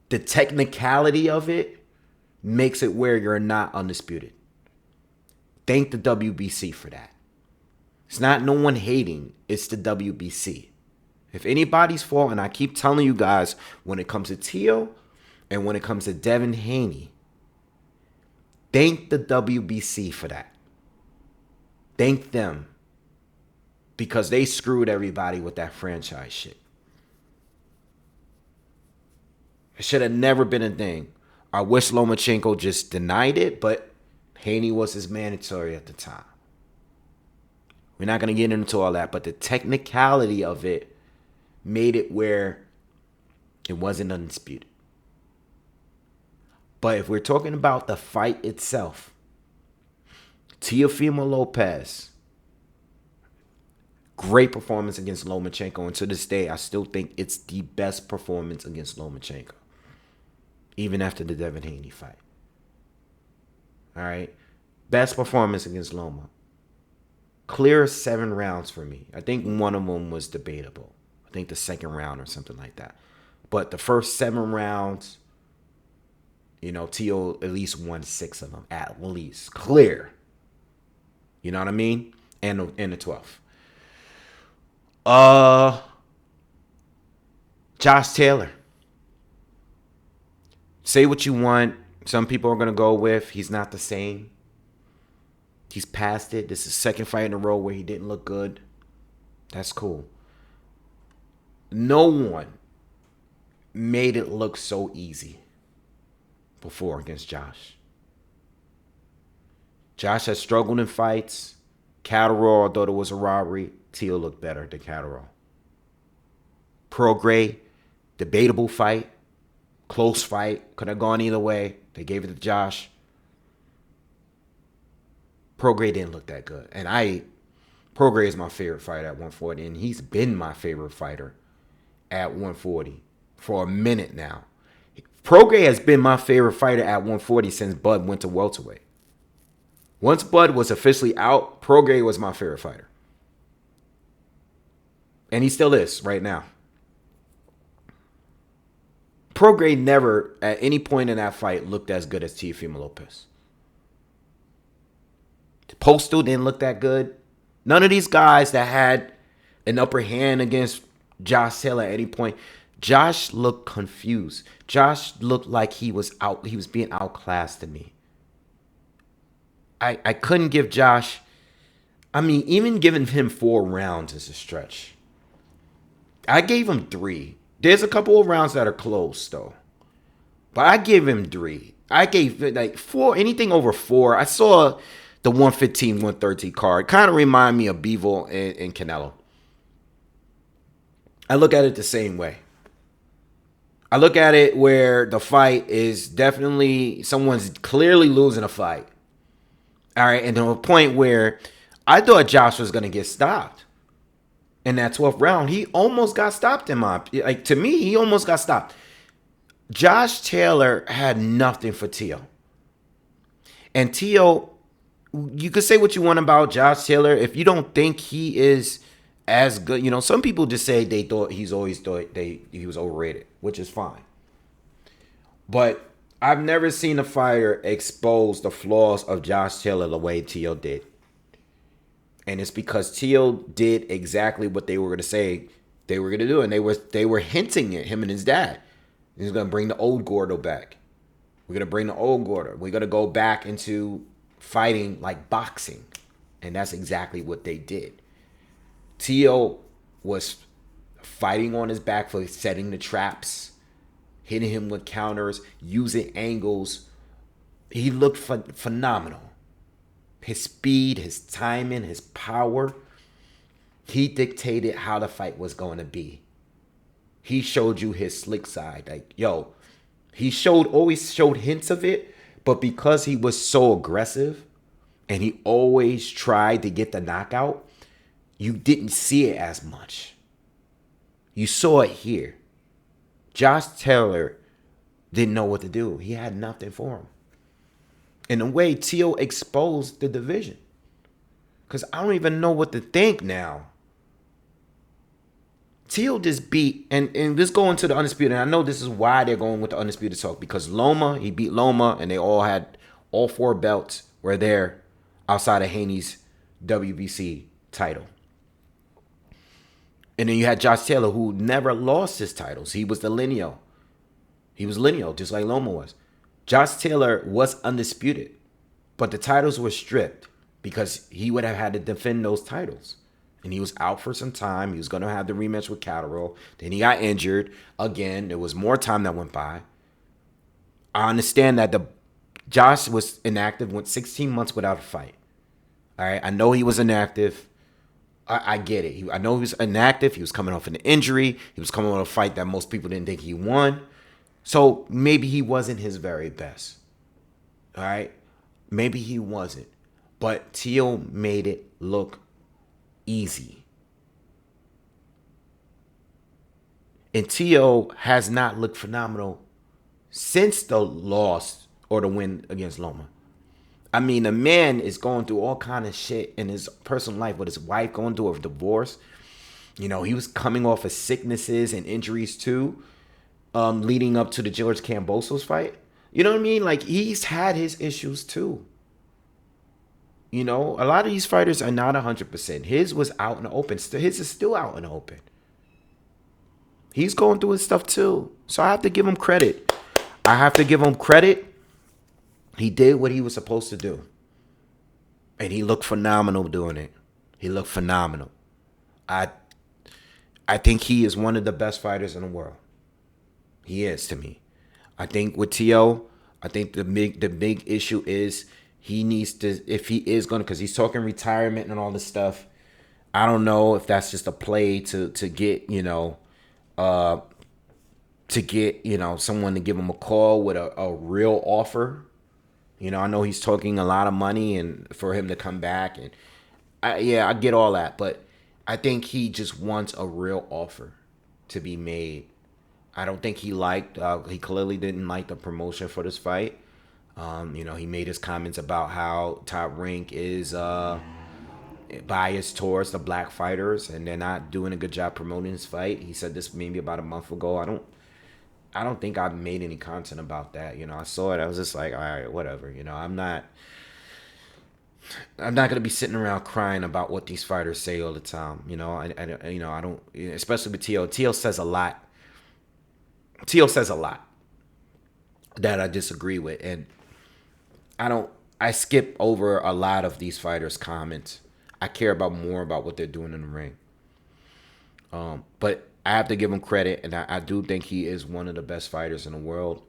The technicality of it makes it where you're not undisputed. Thank the WBC for that. It's not no one hating. It's the WBC. If anybody's fault, and I keep telling you guys, when it comes to Teo and when it comes to Devin Haney, thank the WBC for that. Thank them. Because they screwed everybody with that franchise shit. It should have never been a thing. I wish Lomachenko just denied it, but Haney was his mandatory at the time. We're not going to get into all that, but the technicality of it made it where it wasn't undisputed. But if we're talking about the fight itself, Teofimo Lopez, great performance against Lomachenko. And to this day, I still think it's the best performance against Lomachenko. Even after the Devin Haney fight. All right. Best performance against Loma. Clear 7 rounds for me. I think one of them was debatable. I think the second round or something like that. But the first 7 rounds, Teo at least won 6 of them. At least. Clear. You know what I mean? And the 12th. Josh Taylor. Say what you want. Some people are going to go with he's not the same. He's past it. This is the second fight in a row where he didn't look good. That's cool. No one made it look so easy before against Josh. Josh has struggled in fights. Catterall, thought it was a robbery. Teo looked better than Catterall. Prograis, debatable fight. Close fight. Could have gone either way. They gave it to Josh. Prograis didn't look that good. And Prograis is my favorite fighter at 140. And he's been my favorite fighter at 140 for a minute now. Prograis has been my favorite fighter at 140 since Bud went to welterweight. Once Bud was officially out, Prograis was my favorite fighter. And he still is right now. Prograis never, at any point in that fight, looked as good as Teofimo Lopez. Postal didn't look that good. None of these guys that had an upper hand against Josh Taylor at any point. Josh looked confused. Josh looked like he was being outclassed to me. I couldn't give Josh, I mean, even giving him 4 rounds is a stretch. I gave him 3. There's a couple of rounds that are close, though. But I gave him 3. I gave like 4, anything over 4. I saw the 115, 113 card. Kind of remind me of Bivol and Canelo. I look at it the same way. I look at it where the fight is definitely, someone's clearly losing a fight. All right, and to a point where I thought Josh was going to get stopped. In that 12th round, he almost got stopped to me, he almost got stopped. Josh Taylor had nothing for Teo. And Teo, you could say what you want about Josh Taylor. If you don't think he is as good, you know, some people just say they thought he was overrated, which is fine. But I've never seen a fighter expose the flaws of Josh Taylor the way Teo did. And it's because Teo did exactly what they were going to say they were going to do. And they were hinting at him and his dad. He's going to bring the old Gordo back. We're going to bring the old Gordo. We're going to go back into fighting like boxing. And that's exactly what they did. Teo was fighting on his back for setting the traps, hitting him with counters, using angles. He looked phenomenal. His speed, his timing, his power. He dictated how the fight was going to be. He showed you his slick side. Like, yo, he always showed hints of it, but because he was so aggressive and he always tried to get the knockout, you didn't see it as much. You saw it here. Josh Taylor didn't know what to do. He had nothing for him. In a way, Teo exposed the division. Because I don't even know what to think now. Teo just beat, and let's go into the Undisputed. And I know this is why they're going with the Undisputed talk. Because Loma, he beat Loma, and they all 4 belts were there outside of Haney's WBC title. And then you had Josh Taylor, who never lost his titles. He was the lineal. He was lineal, just like Loma was. Josh Taylor was undisputed, but the titles were stripped because he would have had to defend those titles. And he was out for some time. He was going to have the rematch with Catterall. Then he got injured. Again, there was more time that went by. I understand that Josh was inactive, went 16 months without a fight. All right, I know he was inactive. I get it. I know he was inactive. He was coming off an injury. He was coming off a fight that most people didn't think he won. So maybe he wasn't his very best. All right? Maybe he wasn't. But Teo made it look easy. And Teo has not looked phenomenal since the loss or the win against Loma. I mean, the man is going through all kind of shit in his personal life with his wife, going through a divorce. You know, he was coming off of sicknesses and injuries too. Leading up to the George Kambosos fight. You know what I mean? Like, he's had his issues too. You know, a lot of these fighters are not 100%. His was out in the open. His is still out in the open. He's going through his stuff too. So I have to give him credit. He did what he was supposed to do. And he looked phenomenal doing it. He looked phenomenal. I think he is one of the best fighters in the world. He is to me. I think with Teo, I think the big issue is he needs to, if he is going to, because he's talking retirement and all this stuff. I don't know if that's just a play to get, someone to give him a call with a real offer. You know, I know he's talking a lot of money and for him to come back. And I get all that. But I think he just wants a real offer to be made. I don't think he clearly didn't like the promotion for this fight. He made his comments about how Top Rank is biased towards the black fighters and they're not doing a good job promoting this fight. He said this maybe about a month ago. I don't think I made any content about that. I saw it. I was just like, all right, whatever. I'm not gonna be sitting around crying about what these fighters say all the time. I don't. Especially with Teo. Teo says a lot. Teo says a lot that I disagree with, and I don't. I skip over a lot of these fighters' comments. I care about more about what they're doing in the ring. But I have to give him credit, and I do think he is one of the best fighters in the world.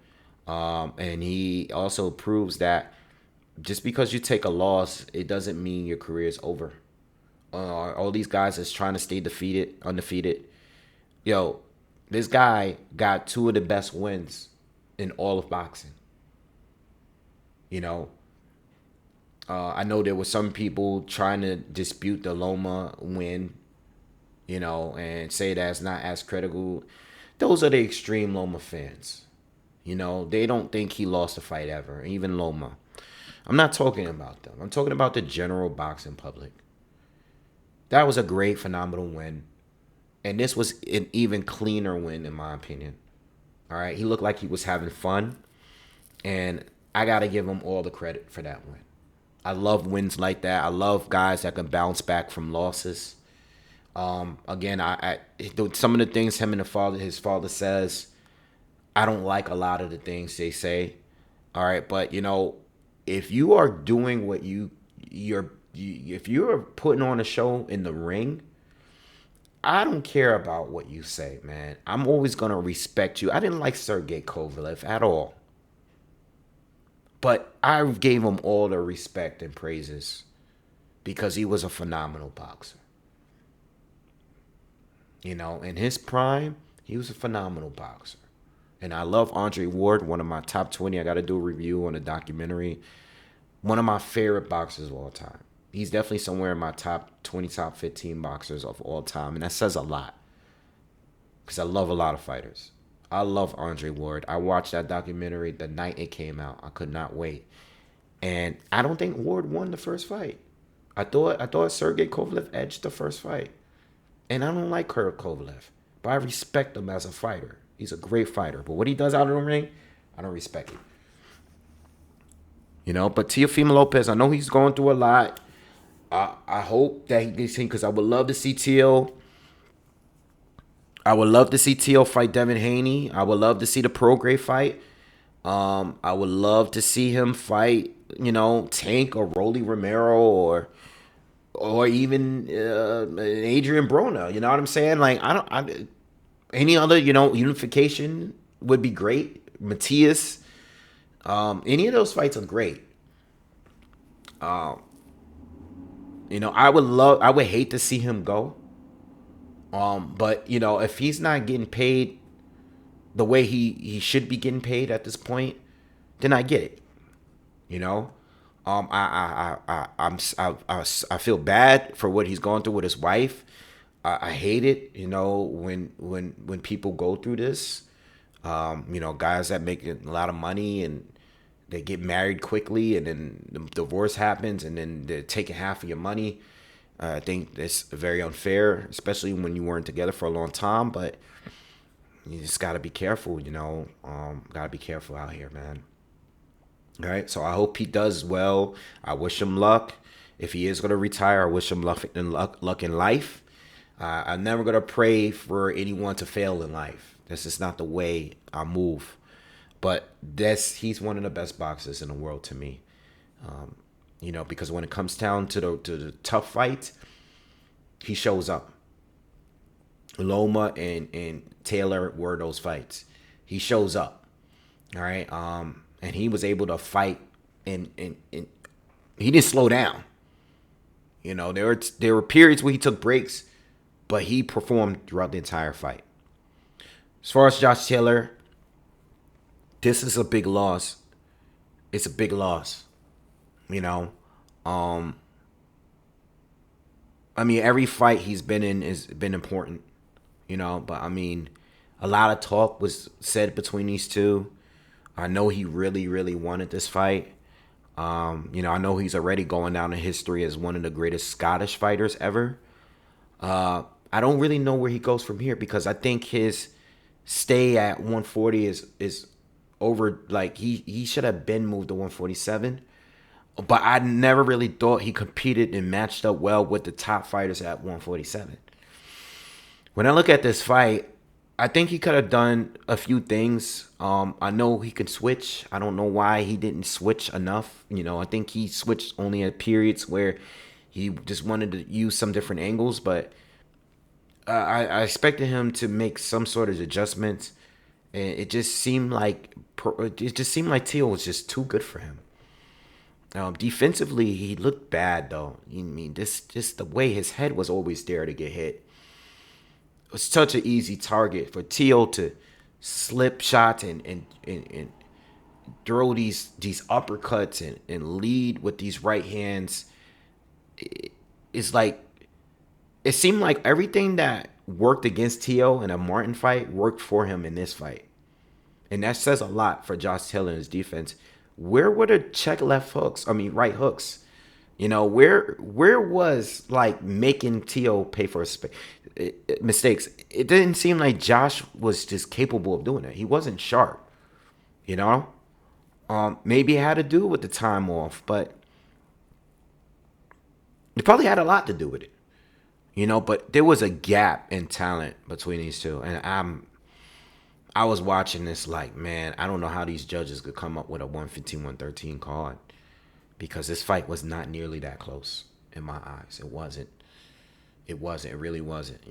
And he also proves that just because you take a loss, it doesn't mean your career is over. All these guys that's trying to stay undefeated. Yo, this guy got two of the best wins in all of boxing. You know, I know there were some people trying to dispute the Loma win, and say that's not as critical. Those are the extreme Loma fans. They don't think he lost a fight ever, even Loma. I'm not talking about them. I'm talking about the general boxing public. That was a great, phenomenal win. And this was an even cleaner win, in my opinion. All right. He looked like he was having fun. And I got to give him all the credit for that win. I love wins like that. I love guys that can bounce back from losses. Again, some of the things his father says, I don't like a lot of the things they say. All right. But, if you are doing what if you're putting on a show in the ring, I don't care about what you say, man. I'm always going to respect you. I didn't like Sergiy Kovalev at all. But I gave him all the respect and praises because he was a phenomenal boxer. In his prime, he was a phenomenal boxer. And I love Andre Ward, one of my top 20. I got to do a review on a documentary. One of my favorite boxers of all time. He's definitely somewhere in my top 20, top 15 boxers of all time. And that says a lot. Because I love a lot of fighters. I love Andre Ward. I watched that documentary the night it came out. I could not wait. And I don't think Ward won the first fight. I thought Sergey Kovalev edged the first fight. And I don't like Kurt Kovalev. But I respect him as a fighter. He's a great fighter. But what he does out of the ring, I don't respect it. But Teofimo Lopez, I know he's going through a lot. I hope that he gets in because I would love to see Teo. I would love to see Teo fight Devin Haney. I would love to see the Prograis fight. I would love to see him fight, Tank or Rolly Romero or even Adrian Broner. You know what I'm saying? Like any other, unification would be great. Matthias. Any of those fights are great. I would hate to see him go. But if he's not getting paid the way he should be getting paid at this point, then I get it. I feel bad for what he's going through with his wife. I hate it, when people go through this. Guys that make a lot of money and they get married quickly and then the divorce happens and then they're taking half of your money. I think that's very unfair, especially when you weren't together for a long time. But you just got to be careful, got to be careful out here, man. All right, so I hope he does well. I wish him luck. If he is going to retire, I wish him luck in life. I'm never going to pray for anyone to fail in life. That's just not the way I move. But he's one of the best boxers in the world to me. Because when it comes down to the tough fight, he shows up. Loma and Taylor were those fights. He shows up. All right. And he was able to fight and he didn't slow down. There were periods where he took breaks, but he performed throughout the entire fight. As far as Josh Taylor, this is a big loss. It's a big loss. Every fight he's been in has been important, but a lot of talk was said between these two. I know he really, really wanted this fight. I know he's already going down in history as one of the greatest Scottish fighters ever. I don't really know where he goes from here because I think his stay at 140 is over. Like he should have been moved to 147. But I never really thought he competed and matched up well with the top fighters at 147. When I look at this fight, I think he could have done a few things. I know he could switch. I don't know why he didn't switch enough. I think he switched only at periods where he just wanted to use some different angles. But I expected him to make some sort of adjustments, and it just seemed like Teal was just too good for him. Defensively, he looked bad though. I mean, just the way his head was always there to get hit. It was such an easy target for Teal to slip shots and throw these uppercuts and lead with these right hands. It's like it seemed like everything that worked against Teal in a Martin fight worked for him in this fight. And that says a lot for Josh Taylor and his defense. Where were the check right hooks? Where was like making Teal pay for his mistakes? It didn't seem like Josh was just capable of doing it. He wasn't sharp, Maybe it had to do with the time off, but it probably had a lot to do with it, But there was a gap in talent between these two, and I was watching this like, man, I don't know how these judges could come up with a 115, 113 card, because this fight was not nearly that close in my eyes. It wasn't. It really wasn't,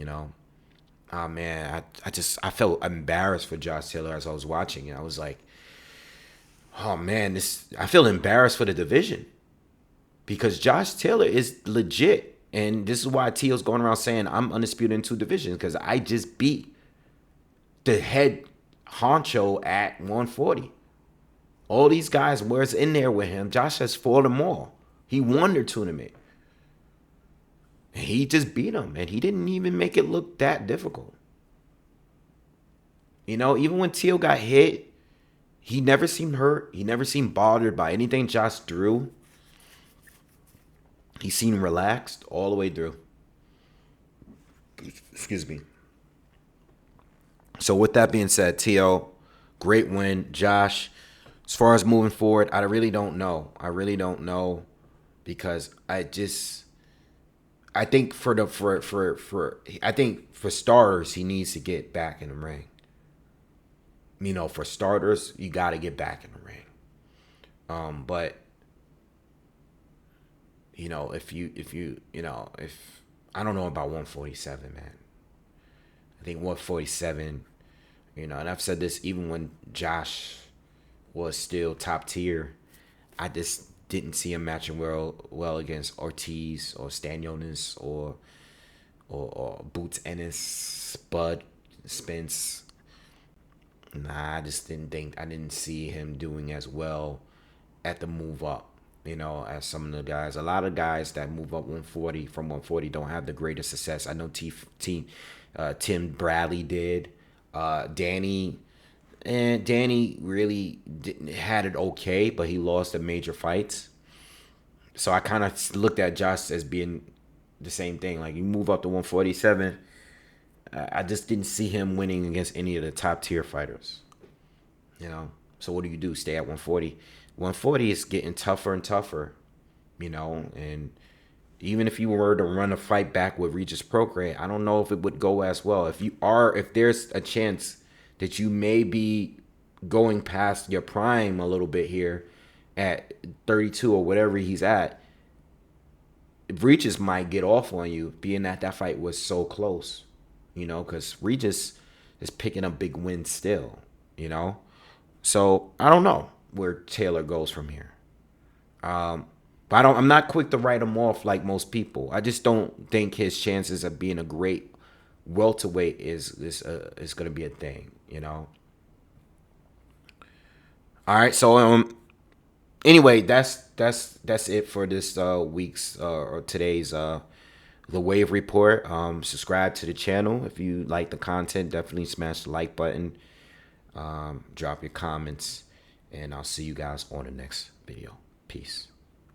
Oh, man, I felt embarrassed for Josh Taylor as I was watching it. I was like, oh, man, I feel embarrassed for the division because Josh Taylor is legit. And this is why Teal's going around saying I'm undisputed in 2 divisions, because I just beat the head honcho at 140. All these guys was in there with him. Josh has fought them all. He won their tournament. And he just beat him. And he didn't even make it look that difficult. Even when Teal got hit, he never seemed hurt. He never seemed bothered by anything Josh threw. He seemed relaxed all the way through. Excuse me. So with that being said, Teal, great win. Josh, as far as moving forward, I really don't know. Because I think for starters, he needs to get back in the ring. For starters, you got to get back in the ring. But if I don't know about 147, man. I think 147, and I've said this even when Josh was still top tier, I just didn't see him matching well against Ortiz or Stanionis or Boots Ennis, Bud Spence. Nah, I just didn't see him doing as well at the move up, as some of the guys. A lot of guys that move up 140 from 140 don't have the greatest success. I know Tim Bradley did. Danny really had it okay, but he lost the major fights. So I kind of looked at Josh as being the same thing. Like, you move up to 147, I just didn't see him winning against any of the top tier fighters. So what do? Stay at 140. 140 is getting tougher and tougher, and even if you were to run a fight back with Regis Prograis, I don't know if it would go as well. If there's a chance that you may be going past your prime a little bit here at 32 or whatever he's at, Regis might get off on you, being that fight was so close, because Regis is picking up big wins still, So I don't know where Taylor goes from here. But I'm not quick to write him off like most people. I just don't think his chances of being a great welterweight is going to be a thing, All right, so anyway, that's it for this week's or today's the Wave Report. Subscribe to the channel if you like the content. Definitely smash the like button. Drop your comments, and I'll see you guys on the next video. Peace.